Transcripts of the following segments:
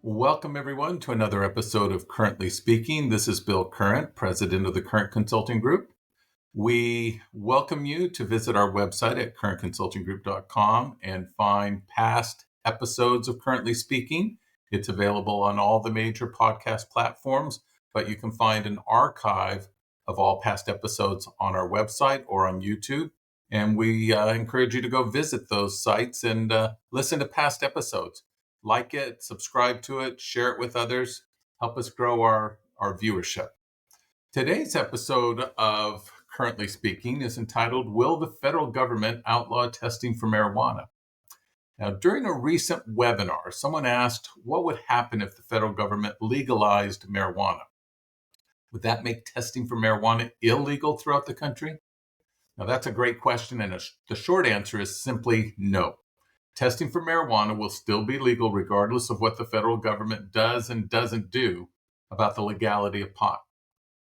Welcome, everyone, to another episode of Currently Speaking. This is Bill Current, president of the Current Consulting Group. We welcome you to visit our website at currentconsultinggroup.com and find past episodes of Currently Speaking. It's available on all the major podcast platforms, but you can find an archive of all past episodes on our website or on YouTube. And we encourage you to go visit those sites and listen to past episodes. Like it, subscribe to it, share it with others, help us grow our viewership. Today's episode of Currently Speaking is entitled, Will the Federal Government Outlaw Testing for Marijuana? Now, during a recent webinar, someone asked what would happen if the federal government legalized marijuana. Would that make testing for marijuana illegal throughout the country? Now, that's a great question, and the short answer is simply no. Testing for marijuana will still be legal regardless of what the federal government does and doesn't do about the legality of pot.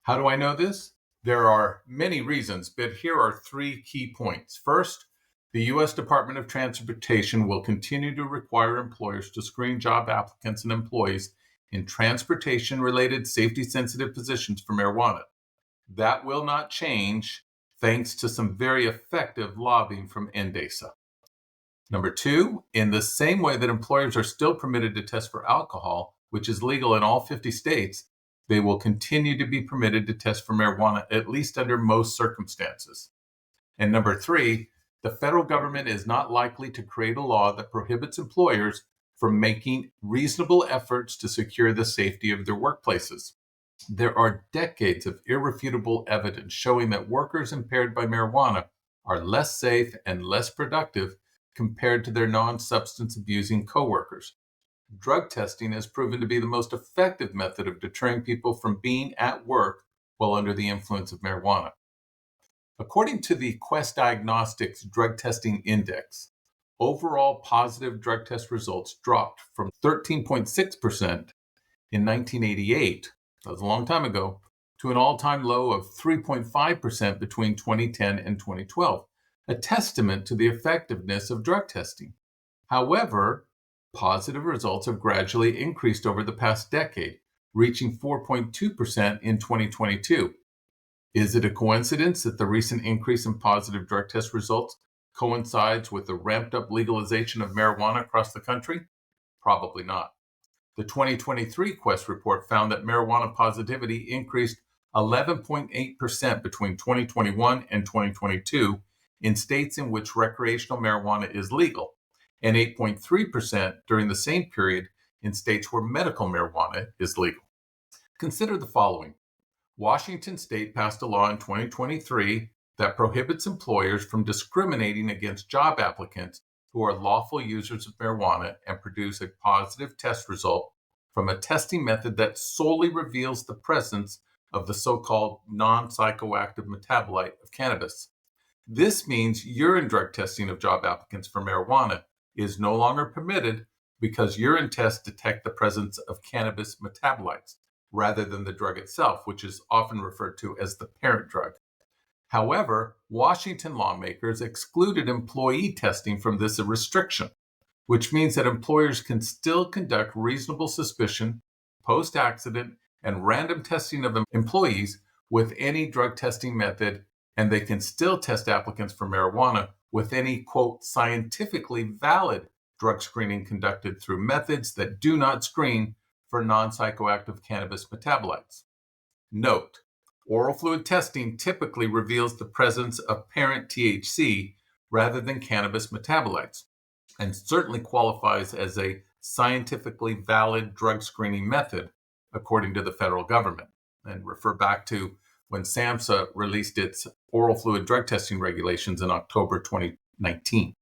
How do I know this? There are many reasons, but here are three key points. First, the U.S. Department of Transportation will continue to require employers to screen job applicants and employees in transportation-related safety-sensitive positions for marijuana. That will not change thanks to some very effective lobbying from NDASA. Number two, in the same way that employers are still permitted to test for alcohol, which is legal in all 50 states, they will continue to be permitted to test for marijuana, at least under most circumstances. And number three, the federal government is not likely to create a law that prohibits employers from making reasonable efforts to secure the safety of their workplaces. There are decades of irrefutable evidence showing that workers impaired by marijuana are less safe and less productive compared to their non-substance abusing coworkers. Drug testing has proven to be the most effective method of deterring people from being at work while under the influence of marijuana. According to the Quest Diagnostics Drug Testing Index, overall positive drug test results dropped from 13.6% in 1988, that was a long time ago, to an all-time low of 3.5% between 2010 and 2012. A testament to the effectiveness of drug testing. However, positive results have gradually increased over the past decade, reaching 4.2% in 2022. Is it a coincidence that the recent increase in positive drug test results coincides with the ramped-up legalization of marijuana across the country? Probably not. The 2023 Quest report found that marijuana positivity increased 11.8% between 2021 and 2022 in states in which recreational marijuana is legal, and 8.3% during the same period in states where medical marijuana is legal. Consider the following. Washington State passed a law in 2023 that prohibits employers from discriminating against job applicants who are lawful users of marijuana and produce a positive test result from a testing method that solely reveals the presence of the so-called non-psychoactive metabolite of cannabis. This means urine drug testing of job applicants for marijuana is no longer permitted because urine tests detect the presence of cannabis metabolites rather than the drug itself, which is often referred to as the parent drug. However, Washington lawmakers excluded employee testing from this restriction, which means that employers can still conduct reasonable suspicion, post-accident, and random testing of employees with any drug testing method, and they can still test applicants for marijuana with any, quote, scientifically valid drug screening conducted through methods that do not screen for non-psychoactive cannabis metabolites. Note, oral fluid testing typically reveals the presence of parent THC rather than cannabis metabolites, and certainly qualifies as a scientifically valid drug screening method, according to the federal government. And refer back to when SAMHSA released its oral fluid drug testing regulations in October 2019.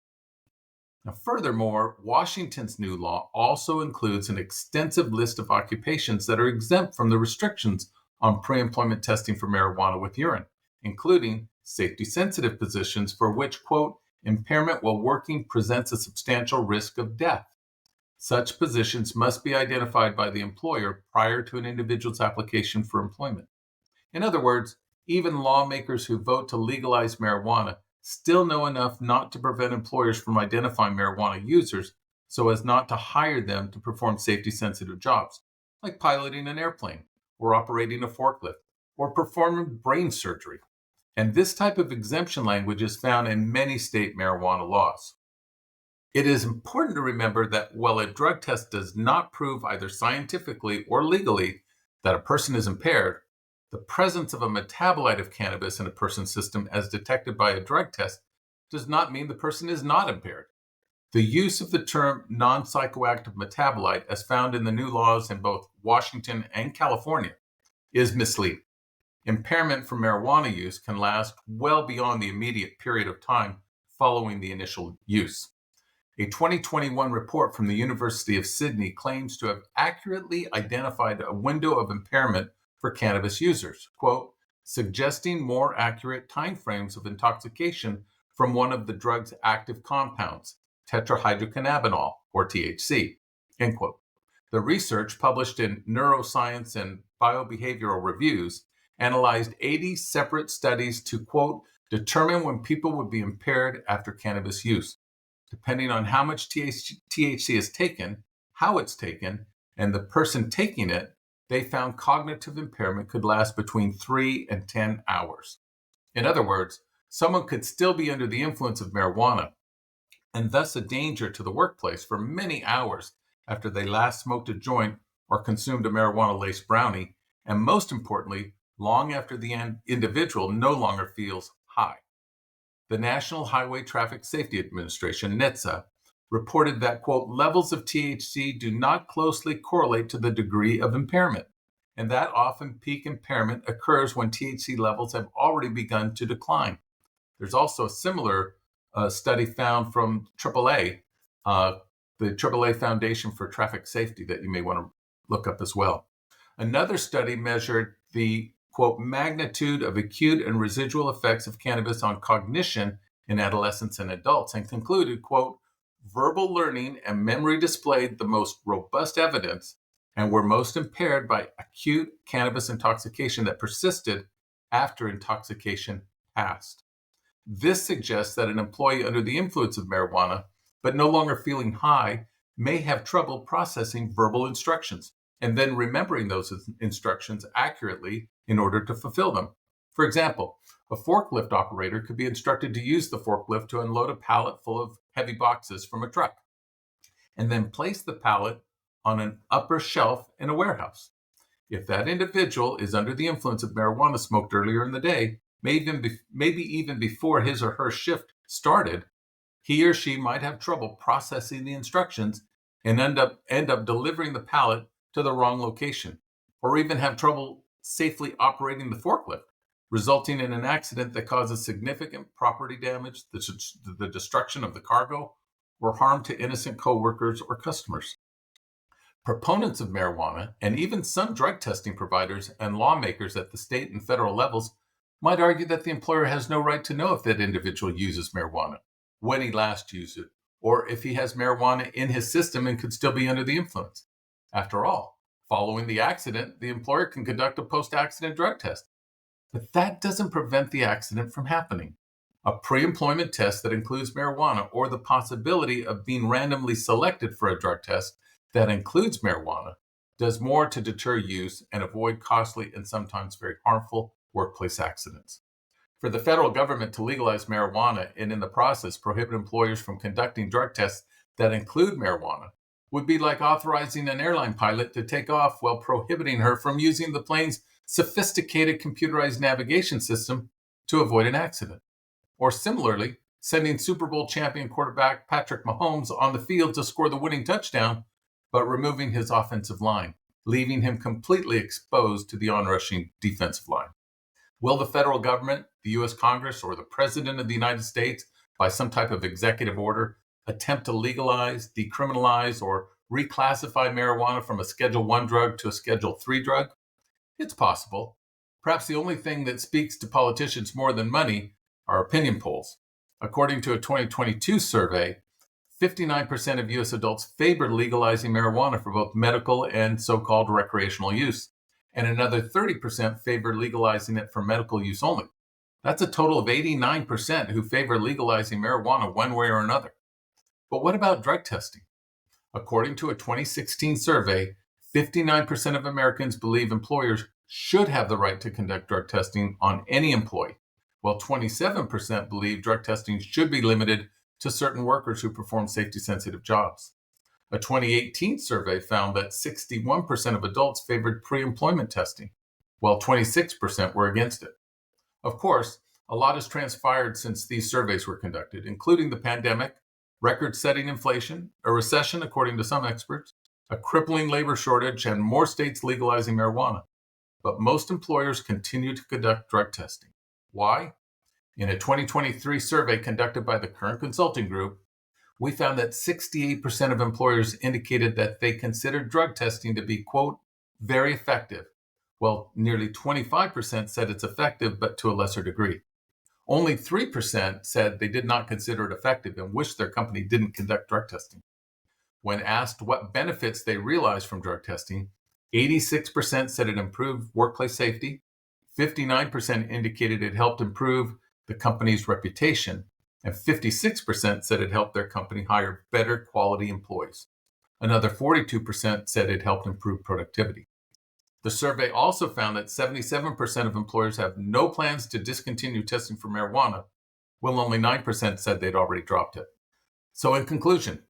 Now, furthermore, Washington's new law also includes an extensive list of occupations that are exempt from the restrictions on pre-employment testing for marijuana with urine, including safety-sensitive positions for which, quote, impairment while working presents a substantial risk of death. Such positions must be identified by the employer prior to an individual's application for employment. In other words, even lawmakers who vote to legalize marijuana still know enough not to prevent employers from identifying marijuana users so as not to hire them to perform safety-sensitive jobs, like piloting an airplane, or operating a forklift, or performing brain surgery. And this type of exemption language is found in many state marijuana laws. It is important to remember that while a drug test does not prove either scientifically or legally that a person is impaired, the presence of a metabolite of cannabis in a person's system as detected by a drug test does not mean the person is not impaired. The use of the term non-psychoactive metabolite, as found in the new laws in both Washington and California, is misleading. Impairment from marijuana use can last well beyond the immediate period of time following the initial use. A 2021 report from the University of Sydney claims to have accurately identified a window of impairment for cannabis users, quote, suggesting more accurate timeframes of intoxication from one of the drug's active compounds, tetrahydrocannabinol, or THC, end quote. The research, published in Neuroscience and Biobehavioral Reviews, analyzed 80 separate studies to, quote, determine when people would be impaired after cannabis use. Depending on how much THC is taken, how it's taken, and the person taking it, they found cognitive impairment could last between 3 and 10 hours. In other words, someone could still be under the influence of marijuana and thus a danger to the workplace for many hours after they last smoked a joint or consumed a marijuana-laced brownie, and most importantly, long after the individual no longer feels high. The National Highway Traffic Safety Administration, NHTSA, reported that, quote, levels of THC do not closely correlate to the degree of impairment, and that often peak impairment occurs when THC levels have already begun to decline. There's also a similar study found from AAA, the AAA Foundation for Traffic Safety, that you may want to look up as well. Another study measured the, quote, magnitude of acute and residual effects of cannabis on cognition in adolescents and adults, and concluded, quote, verbal learning and memory displayed the most robust evidence and were most impaired by acute cannabis intoxication that persisted after intoxication passed. This suggests that an employee under the influence of marijuana, but no longer feeling high, may have trouble processing verbal instructions and then remembering those instructions accurately in order to fulfill them. For example, a forklift operator could be instructed to use the forklift to unload a pallet full of heavy boxes from a truck, and then place the pallet on an upper shelf in a warehouse. If that individual is under the influence of marijuana smoked earlier in the day, maybe even before his or her shift started, he or she might have trouble processing the instructions and end up delivering the pallet to the wrong location, or even have trouble safely operating the forklift, resulting in an accident that causes significant property damage, the destruction of the cargo, or harm to innocent coworkers or customers. Proponents of marijuana, and even some drug testing providers and lawmakers at the state and federal levels, might argue that the employer has no right to know if that individual uses marijuana, when he last used it, or if he has marijuana in his system and could still be under the influence. After all, following the accident, the employer can conduct a post-accident drug test. But that doesn't prevent the accident from happening. A pre-employment test that includes marijuana, or the possibility of being randomly selected for a drug test that includes marijuana, does more to deter use and avoid costly and sometimes very harmful workplace accidents. For the federal government to legalize marijuana and in the process prohibit employers from conducting drug tests that include marijuana would be like authorizing an airline pilot to take off while prohibiting her from using the plane's sophisticated computerized navigation system to avoid an accident. Or similarly, sending Super Bowl champion quarterback Patrick Mahomes on the field to score the winning touchdown, but removing his offensive line, leaving him completely exposed to the onrushing defensive line. Will the federal government, the U.S. Congress, or the President of the United States, by some type of executive order, attempt to legalize, decriminalize, or reclassify marijuana from a Schedule I drug to a Schedule III drug? It's possible. Perhaps the only thing that speaks to politicians more than money are opinion polls. According to a 2022 survey, 59% of U.S. adults favored legalizing marijuana for both medical and so-called recreational use, and another 30% favor legalizing it for medical use only. That's a total of 89% who favor legalizing marijuana one way or another. But what about drug testing? According to a 2016 survey, 59% of Americans believe employers should have the right to conduct drug testing on any employee, while 27% believe drug testing should be limited to certain workers who perform safety-sensitive jobs. A 2018 survey found that 61% of adults favored pre-employment testing, while 26% were against it. Of course, a lot has transpired since these surveys were conducted, including the pandemic, record-setting inflation, a recession according to some experts, a crippling labor shortage, and more states legalizing marijuana. But most employers continue to conduct drug testing. Why? In a 2023 survey conducted by the Current Consulting Group, we found that 68% of employers indicated that they considered drug testing to be, quote, very effective, while nearly 25% said it's effective, but to a lesser degree. Only 3% said they did not consider it effective and wished their company didn't conduct drug testing. When asked what benefits they realized from drug testing, 86% said it improved workplace safety, 59% indicated it helped improve the company's reputation, and 56% said it helped their company hire better quality employees. Another 42% said it helped improve productivity. The survey also found that 77% of employers have no plans to discontinue testing for marijuana, while only 9% said they'd already dropped it. So in conclusion,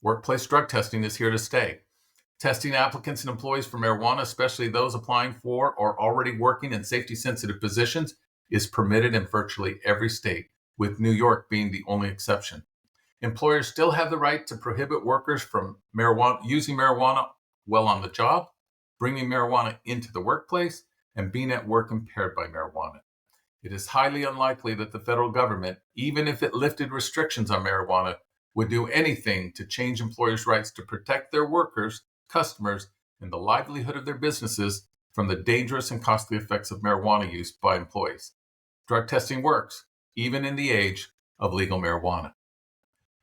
workplace drug testing is here to stay. Testing applicants and employees for marijuana, especially those applying for or already working in safety-sensitive positions, is permitted in virtually every state, with New York being the only exception. Employers still have the right to prohibit workers from using marijuana while on the job, bringing marijuana into the workplace, and being at work impaired by marijuana. It is highly unlikely that the federal government, even if it lifted restrictions on marijuana, would do anything to change employers' rights to protect their workers, customers, and the livelihood of their businesses from the dangerous and costly effects of marijuana use by employees. Drug testing works, even in the age of legal marijuana.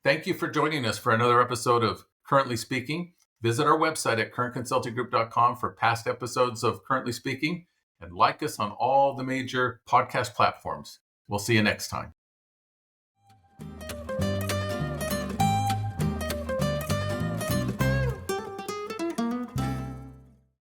Thank you for joining us for another episode of Currently Speaking. Visit our website at currentconsultinggroup.com for past episodes of Currently Speaking, and like us on all the major podcast platforms. We'll see you next time.